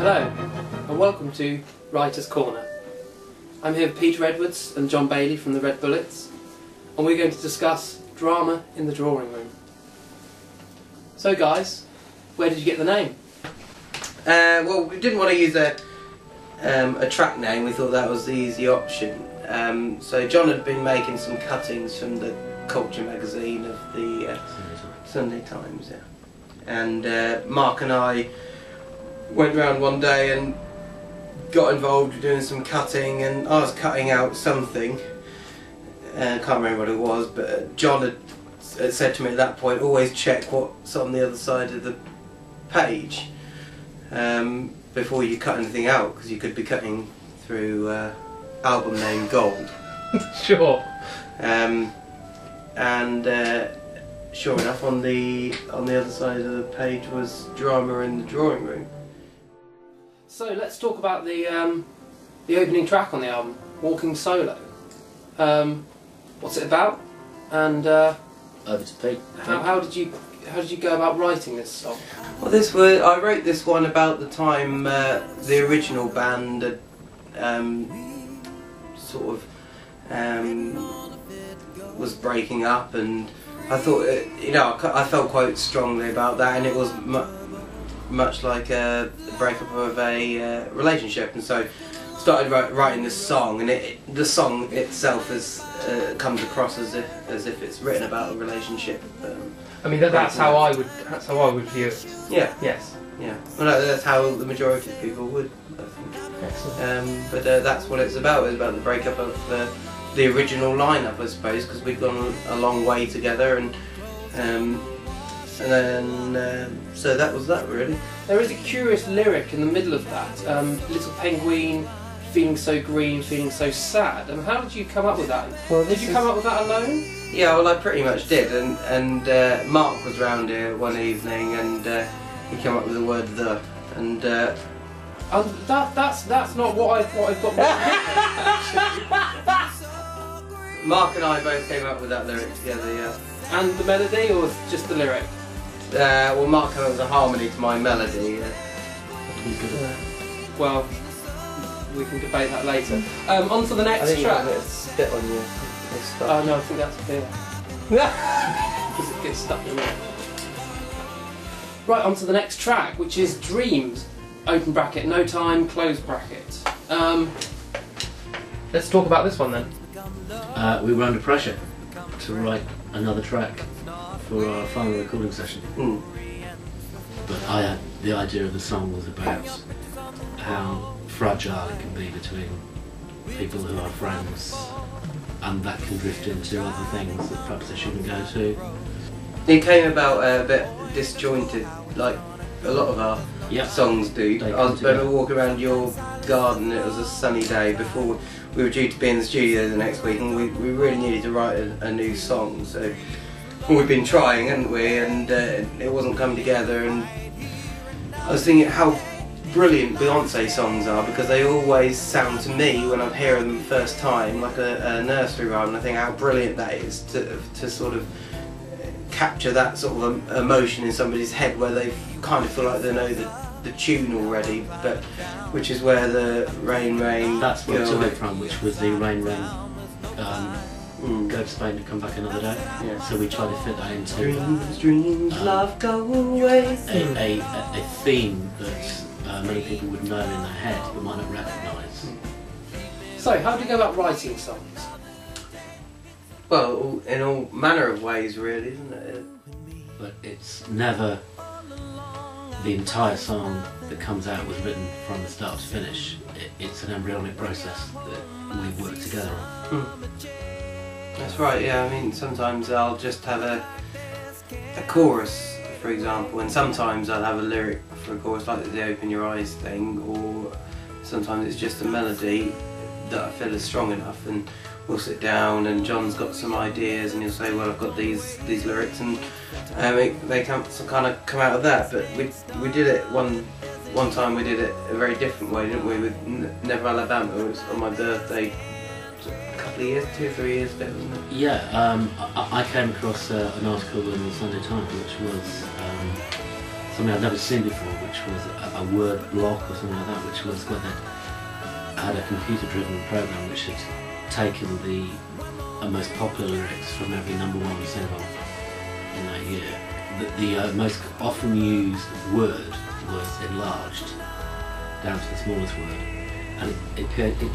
Hello, and welcome to Writer's Corner. I'm here with Peter Edwards and John Bailey from the Red Bullets, and we're going to discuss drama in the drawing room. So guys, where did you get the name? Well, we didn't want to use a track name. We thought that was the easy option. So John had been making some cuttings from the Culture magazine of the Sunday Times, yeah. And Mark and I went round one day and got involved with doing some cutting, and I was cutting out something. I can't remember what it was, but John had said to me at that point, always check what's on the other side of the page before you cut anything out, because you could be cutting through album name gold. Sure. Sure enough, on the other side of the page was drama in the drawing room. So let's talk about the opening track on the album, Walking Solo. What's it about? And over to Pete. How did you go about writing this song? Well, I wrote this one about the time the original band had was breaking up, and I thought, I felt quite strongly about that, and it was much like a breakup of a relationship, and so started writing this song, and the song itself comes across as if it's written about a relationship. I mean, that's how I would view it. Yeah. Yes. Yeah. Well, that's how the majority of people would, I think. Excellent. But that's what it's about. It's about the breakup of the original lineup, I suppose, because we've gone a long way together, and then so that was that, really. There is a curious lyric in the middle of that. Little penguin, feeling so green, feeling so sad. And how did you come up with that? Well, did you come up with that alone? Yeah, well, I pretty much did, and Mark was round here one evening, and he came up with the word "the," and that's not what I've got. Mark and I both came up with that lyric together, yeah. And the melody, or just the lyric? Well, Mark came up with a harmony to my melody. Well, we can debate that later. On to the next track. I think spit on you. Oh no, I think that's beer. Because it gets stuck in there. Right, on to the next track, which is Dreams, open bracket, no time, close bracket. Let's talk about this one then. We were under pressure to write another track for our final recording session. But the idea of the song was about how fragile it can be between people who are friends, and that can drift into other things that perhaps they shouldn't go to. It came about a bit disjointed, like a lot of our songs do. I was going to walk around your garden. It was a sunny day before we were due to be in the studio the next week, and we really needed to write a new song. So we've been trying, hadn't we? And it wasn't coming together. And I was thinking how brilliant Beyonce songs are, because they always sound to me, when I hear them the first time, like a nursery rhyme, and I think how brilliant that is to sort of capture that sort of emotion in somebody's head, where they kind of feel like they know the tune already, but which is where the Rain Rain, that's where it took it from, which was the Rain Rain go to Spain to come back another day. Yeah. So we tried to fit that into dreams, love, go away. A theme that many people would know in their head but might not recognise. So, how do you go about writing songs? Well, in all manner of ways, really, isn't it? But it's never the entire song that comes out was written from the start to finish. It's an embryonic process that we work together on. That's right, yeah. I mean, sometimes I'll just have a chorus, for example, and sometimes I'll have a lyric for a chorus, like the Open Your Eyes thing, or sometimes it's just a melody that I feel is strong enough, and we'll sit down and John's got some ideas and he'll say, well, I've got these lyrics, and they can kind of come out of that. But we did it one time, we did it a very different way, didn't we, with Never Alabama. It was on my birthday a couple of years, 2 or 3 years ago, wasn't it? Yeah, I came across an article in the Sunday Times which was something I'd never seen before, which was a word block or something like that, which was where they had a computer-driven program which had taken the most popular lyrics from every #1 single in that year. The most often used word was enlarged down to the smallest word, and it created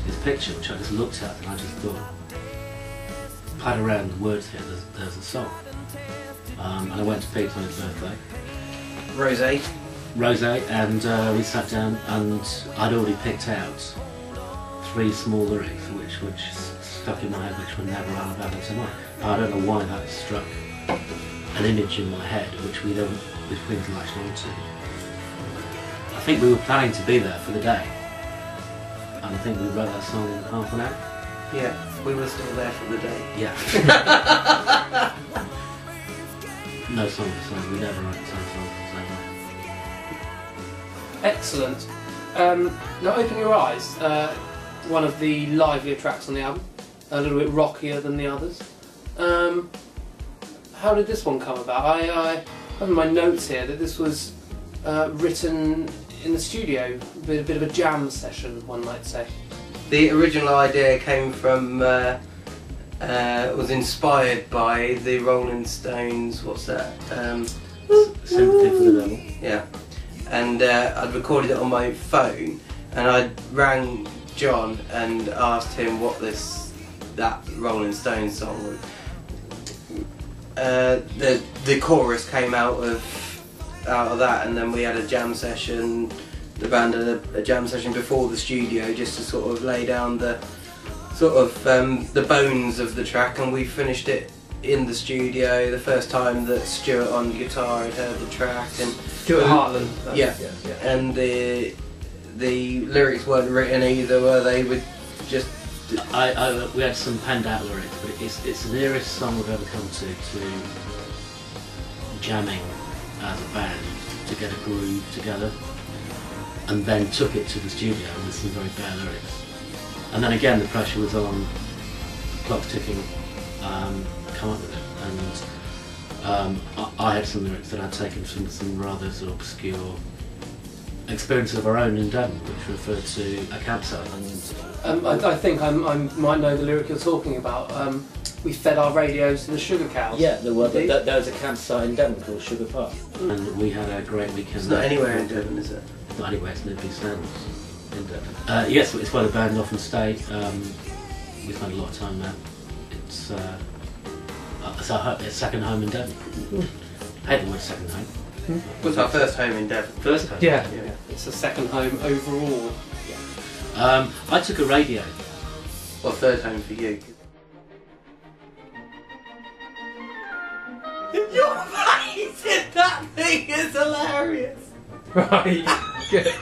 this picture which I just looked at and I just thought, pad around the words here, there's a song. And I went to Pete on his birthday. Rosé, and we sat down and I'd already picked out 3 small lyrics which stuck in my head, which were never out of Ever Tonight. I don't know why that struck an image in my head which we didn't latch on to. I think we were planning to be there for the day, and I think we wrote that song in half an hour. Yeah, we were still there for the day. Yeah. No song the same, we never wrote the same song the same way. Excellent. Now open your eyes. One of the livelier tracks on the album, a little bit rockier than the others. How did this one come about? I have in my notes here that this was written in the studio, a bit of a jam session, one might say. The original idea came from, was inspired by the Rolling Stones, what's that? Sympathy for the Devil. Yeah. And I'd recorded it on my phone, and I rang John and asked him what that Rolling Stones song was. The chorus came out of that, and then we had a jam session. The band had a jam session before the studio just to sort of lay down the the bones of the track, and we finished it in the studio the first time that Stuart on guitar had heard the track. And Stuart Hartland. Yeah. And the lyrics weren't written either, were they? We just we had some penned out lyrics, but it's the nearest song we've ever come to jamming as a band to get a groove together, and then took it to the studio with some very bare lyrics. And then again the pressure was on, the clock's ticking, come up with it. And I had some lyrics that I'd taken from some rather sort of obscure experiences of our own in Devon, which referred to a campsite. I think I might know the lyric you're talking about. We fed our radios to the sugar cows. Yeah, there was a campsite in Devon called Sugar Park. And we had a great weekend. It's not anywhere in Devon, is it? Not anywhere, it's near Big Sands in Devon. Yes, it's where the band often stay. We spend a lot of time there. It's our second home in Devon. I hate the word second home. It was our first home in Devon. First home? Yeah. It's a second home overall. I took a radio. Well, third home for you. Your face in that thing is hilarious! Right, good.